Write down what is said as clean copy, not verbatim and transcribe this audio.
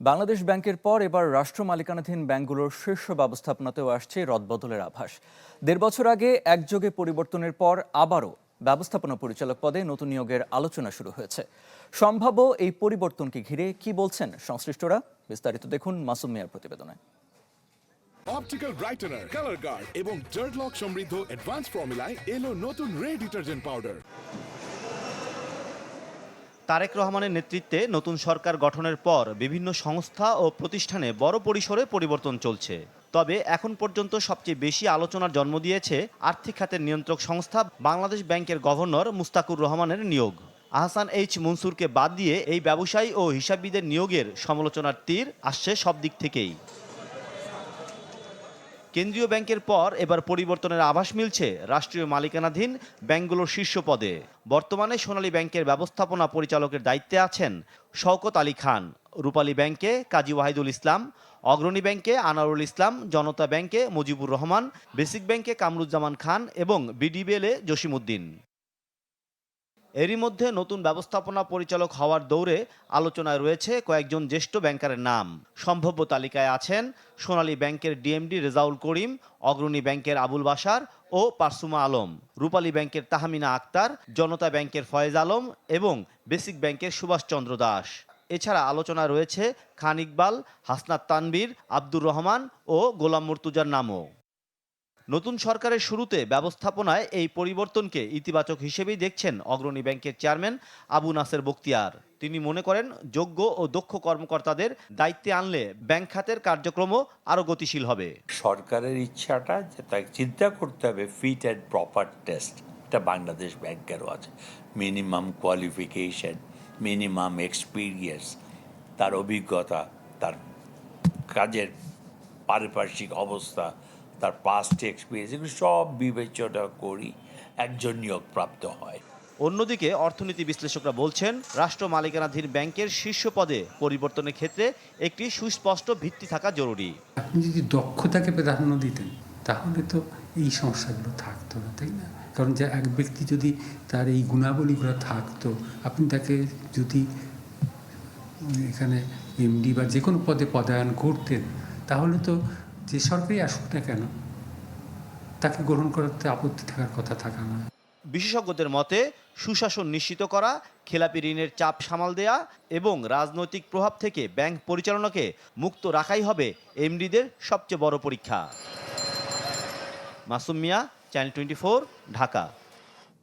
বাংলাদেশ ব্যাংকের পর এবার রাষ্ট্র মালিকানাধীন ব্যাংকগুলোর শীর্ষ ব্যবস্থাপনাতেও আসছে রদবদলের আভাস। ১.৫ বছর আগে একযোগে পরিবর্তনের পর আবারও ব্যবস্থাপনা পরিচালক পদে নতুন নিয়োগের আলোচনা শুরু হয়েছে। সম্ভাব্য এই পরিবর্তনকে ঘিরে কি বলছেন সংশ্লিষ্টরা, বিস্তারিত দেখুন মাসুম মিয়ার প্রতিবেদনে। অপটিক্যাল ব্রাইটেনার, কালার গার্ড এবং জার্ট লক সমৃদ্ধ অ্যাডভান্স ফর্মুলায় এলো নতুন রে ডিটারজেন্ট পাউডার। তারেক রহমানের নেতৃত্বে নতুন সরকার গঠনের পর বিভিন্ন সংস্থা ও প্রতিষ্ঠানে বড় পরিসরে পরিবর্তন চলছে। তবে এখন পর্যন্ত সবচেয়ে বেশি আলোচনার জন্ম দিয়েছে আর্থিক খাতের নিয়ন্ত্রক সংস্থা বাংলাদেশ ব্যাংকের গভর্নর মুস্তাকুর রহমানের নিয়োগ। আহসান এইচ মনসুরকে বাদ দিয়ে এই ব্যবসায়ী ও হিসাববিদের নিয়োগের সমালোচনার তীর আসছে সব দিক থেকেই। কেন্দ্রীয় ব্যাংকের পর এবার পরিবর্তনের আভাস মিলছে রাষ্ট্রীয় মালিকানাধীন ব্যাংকগুলোর শীর্ষ পদে। বর্তমানে সোনালী ব্যাংকের ব্যবস্থাপনা পরিচালকের দায়িত্বে আছেন শওকত আলী খান, রূপালী ব্যাংকে কাজী ওয়াহিদুল ইসলাম, অগ্রণী ব্যাংকে আনারুল ইসলাম, জনতা ব্যাংকে মুজিবুর রহমান, বেসিক ব্যাংকে কামরুজ্জামান খান এবং বিডিবিএলে জসিমউদ্দিন। এরই মধ্যে নতুন ব্যবস্থাপনা পরিচালক হওয়ার দৌড়ে আলোচনায় রয়েছে কয়েকজন জ্যেষ্ঠ ব্যাংকারের নাম। সম্ভাব্য তালিকায় আছেন সোনালী ব্যাংকের ডিএমডি রেজাউল করিম, অগ্রণী ব্যাংকের আবুল বাশার ও পারসুমা আলম, রূপালী ব্যাংকের তাহমিনা আক্তার, জনতা ব্যাংকের ফয়েজ আলম এবং বেসিক ব্যাংকের সুভাষচন্দ্র দাস। এছাড়া আলোচনা রয়েছে খান ইকবাল, হাসনাত তানবীর, আব্দুর রহমান ও গোলাম মুর্তুজার নামও। নতুন সরকারের শুরুতে ব্যবস্থাপনায় এই পরিবর্তনকে ইতিবাচক হিসেবেই দেখছেন অগ্রণী ব্যাংকের চেয়ারম্যান আবু নাসের বখতিয়ার। তিনি মনে করেন যোগ্য ও দক্ষ কর্মকর্তাদের দায়িত্বে আনলে ব্যাংক খাতের কার্যক্রমও আরও গতিশীল হবে। সরকারের ইচ্ছাটা যে তাকে চিন্তা করতে হবে ফিট অ্যান্ড প্রপার টেস্ট, এটা বাংলাদেশ ব্যাংকেরও আছে। মিনিমাম কোয়ালিফিকেশন, মিনিমাম এক্সপিরিয়েন্স, তার অভিজ্ঞতা, তার কাজের পারিপার্শ্বিক অবস্থা, তার পাস্ট এক্সপিরিয়েন্স, এগুলো সব বিবেচনা করি একজন নিয়োগপ্রাপ্ত হয়। অন্যদিকে অর্থনীতি বিশ্লেষকরা বলছেন রাষ্ট্র মালিকানাধীন ব্যাংকের শীর্ষ পদে পরিবর্তনের ক্ষেত্রে একটি সুস্পষ্ট ভিত্তি থাকা জরুরি। আপনি যদি দক্ষতাকে প্রাধান্য দিতেন তাহলে তো এই সমস্যাগুলো থাকতো না, তাই না? কারণ যে এক ব্যক্তি যদি তার এই গুণাবলীগুলো থাকতো, আপনি তাকে যদি এখানে এমডি বা যে কোনো পদে পদায়ন করতেন, তাহলে তো যে সরকারি আসুক না কেন তাকে গ্রহণ করাতে আপত্তি থাকার কথা থাকা না। বিশেষজ্ঞদের মতে সুশাসন নিশ্চিত করা, খেলাপি ঋণের চাপ সামাল দেয়া এবং রাজনৈতিক প্রভাব থেকে ব্যাংক পরিচালনাকে মুক্ত রাখাই হবে এমডিদের সবচেয়ে বড় পরীক্ষা। মাসুম মিয়া, চ্যানেল 24, ঢাকা।